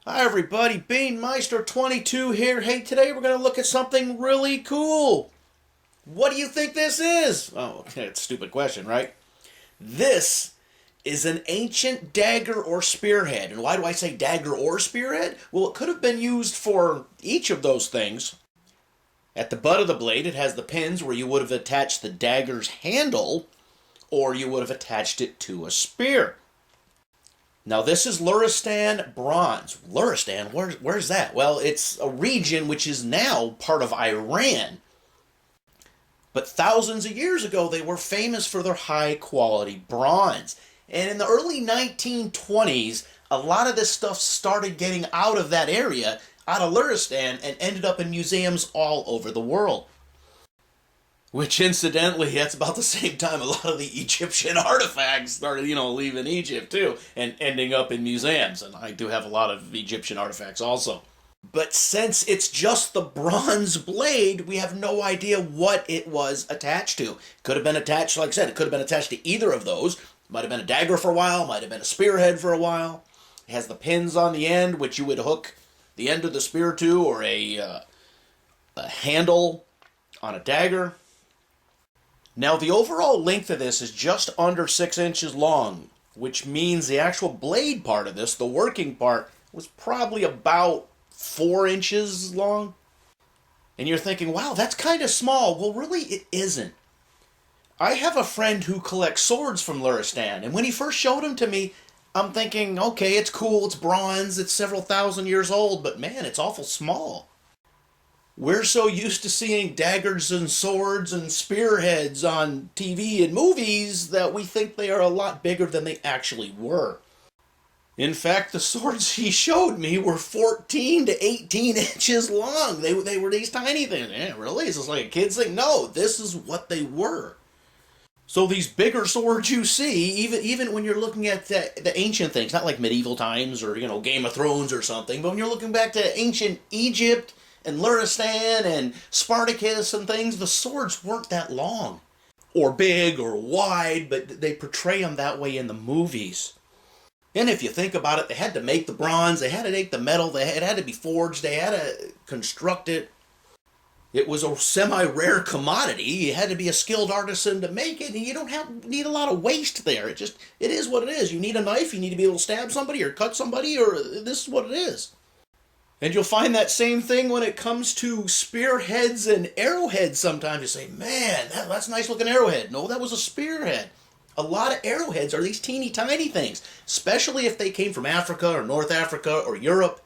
Hi everybody, Beanmeister22 here. Hey, today we're going to look at something really cool. What do you think this is? Oh, okay, it's a stupid question, right? This is an ancient dagger or spearhead. And why do I say dagger or spearhead? Well, it could have been used for each of those things. At the butt of the blade, it has the pins where you would have attached the dagger's handle, or you would have attached it to a spear. Now, this is Luristan Bronze. Luristan, where's that? Well, it's a region which is now part of Iran. But thousands of years ago, they were famous for their high-quality bronze. And in the early 1920s, a lot of this stuff started getting out of that area, out of Luristan, and ended up in museums all over the world. Which, incidentally, that's about the same time a lot of the Egyptian artifacts started, leaving Egypt, too, and ending up in museums. And I do have a lot of Egyptian artifacts also. But since it's just the bronze blade, we have no idea what it was attached to. Could have been attached, like I said, it could have been attached to either of those. Might have been a dagger for a while, might have been a spearhead for a while. It has the pins on the end, which you would hook the end of the spear to, or a handle on a dagger. Now, the overall length of this is just under 6 inches long, which means the actual blade part of this, the working part, was probably about 4 inches long. And you're thinking, wow, that's kind of small. Well, really, it isn't. I have a friend who collects swords from Luristan, and when he first showed them to me, I'm thinking, okay, it's cool, it's bronze, it's several thousand years old, but man, it's awful small. We're so used to seeing daggers and swords and spearheads on TV and movies that we think they are a lot bigger than they actually were. In fact, the swords he showed me were 14 to 18 inches long. They were these tiny things. Yeah, really? Is this like a kid's thing? No, this is what they were. So these bigger swords you see, even when you're looking at the ancient things, not like medieval times or, Game of Thrones or something, but when you're looking back to ancient Egypt and Luristan and Spartacus and things, the swords weren't that long or big or wide, but they portray them that way in the movies. And if you think about it, they had to make the bronze, they had to make the metal, it had to be forged, they had to construct it. It was a semi-rare commodity. You had to be a skilled artisan to make it, and you don't need a lot of waste there. It is what it is. You need a knife, you need to be able to stab somebody or cut somebody, or this is what it is. And you'll find that same thing when it comes to spearheads and arrowheads sometimes. You say, man, that's a nice looking arrowhead. No, that was a spearhead. A lot of arrowheads are these teeny tiny things, especially if they came from Africa or North Africa or Europe.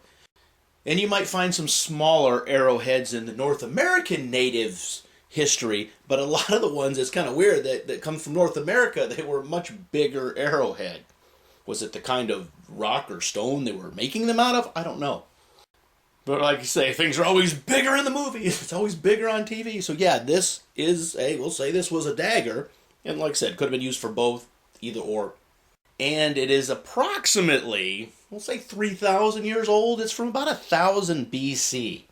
And you might find some smaller arrowheads in the North American natives' history, but a lot of the ones, it's kind of weird, that come from North America, they were much bigger arrowhead. Was it the kind of rock or stone they were making them out of? I don't know. But like you say, things are always bigger in the movies. It's always bigger on TV. So yeah, this is we'll say this was a dagger. And like I said, could have been used for both, either or. And it is approximately, we'll say 3,000 years old. It's from about 1000 BC.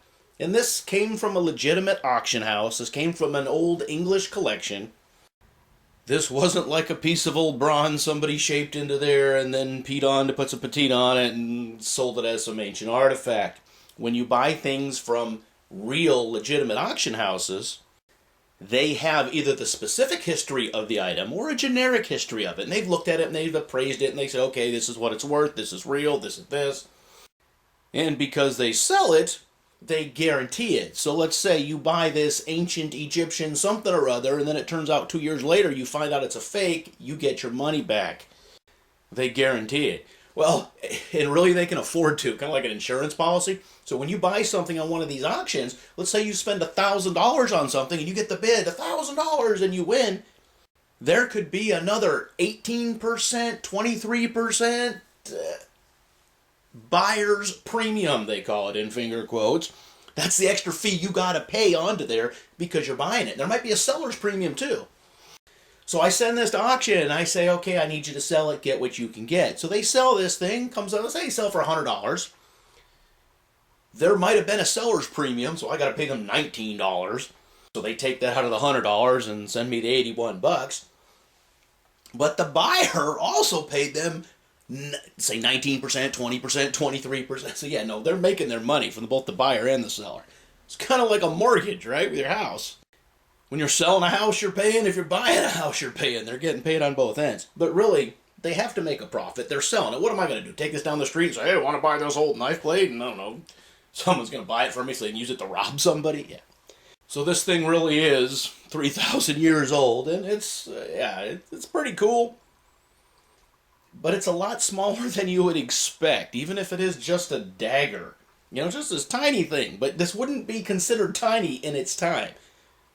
And this came from a legitimate auction house. This came from an old English collection. This wasn't like a piece of old bronze somebody shaped into there and then peed on to put some patina on it and sold it as some ancient artifact. When you buy things from real, legitimate auction houses, they have either the specific history of the item or a generic history of it. And they've looked at it and they've appraised it and they say, okay, this is what it's worth, this is real, this is this. And because they sell it, they guarantee it. So let's say you buy this ancient Egyptian something or other, and then it turns out 2 years later you find out it's a fake, you get your money back. They guarantee it. Well, and really they can afford to, kind of like an insurance policy. So when you buy something on one of these auctions, let's say you spend $1,000 on something and you get the bid, $1,000, and you win, there could be another 18%, 23% buyer's premium, they call it in finger quotes. That's the extra fee you got to pay onto there because you're buying it. There might be a seller's premium too. So I send this to auction and I say, okay, I need you to sell it, get what you can get. So they sell this thing, comes out, let's say they sell for $100. There might have been a seller's premium, so I got to pay them $19. So they take that out of the $100 and send me the $81. But the buyer also paid them say 19%, 20%, 23%. So yeah, no, they're making their money from both the buyer and the seller. It's kind of like a mortgage, right, with your house. When you're selling a house, you're paying. If you're buying a house, you're paying. They're getting paid on both ends. But really, they have to make a profit. They're selling it. What am I going to do? Take this down the street and say, hey, I want to buy this old knife blade? And I don't know, someone's going to buy it for me so they can use it to rob somebody? Yeah. So this thing really is 3,000 years old, and it's pretty cool. But it's a lot smaller than you would expect, even if it is just a dagger. You know, just this tiny thing. But this wouldn't be considered tiny in its time.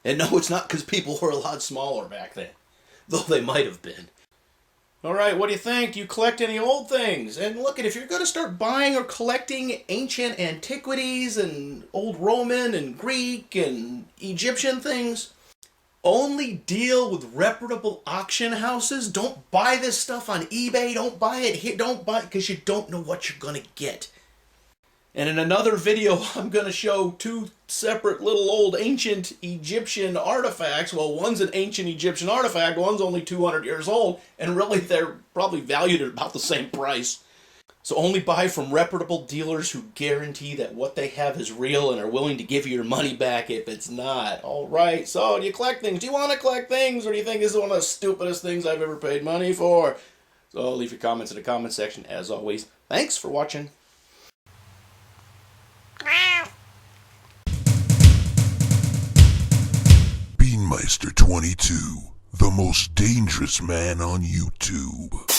And no, it's not because people were a lot smaller back then, though they might have been. All right, what do you think? Do you collect any old things? And look, if you're going to start buying or collecting ancient antiquities and old Roman and Greek and Egyptian things, only deal with reputable auction houses. Don't buy this stuff on eBay. Don't buy it here. Don't buy it because you don't know what you're going to get. And in another video, I'm going to show two separate little old ancient Egyptian artifacts. Well, one's an ancient Egyptian artifact, one's only 200 years old, and really they're probably valued at about the same price. So only buy from reputable dealers who guarantee that what they have is real and are willing to give you your money back if it's not. All right, so do you collect things? Do you want to collect things, or do you think this is one of the stupidest things I've ever paid money for? So leave your comments in the comment section, as always. Thanks for watching. Beanmeister 22, the most dangerous man on YouTube.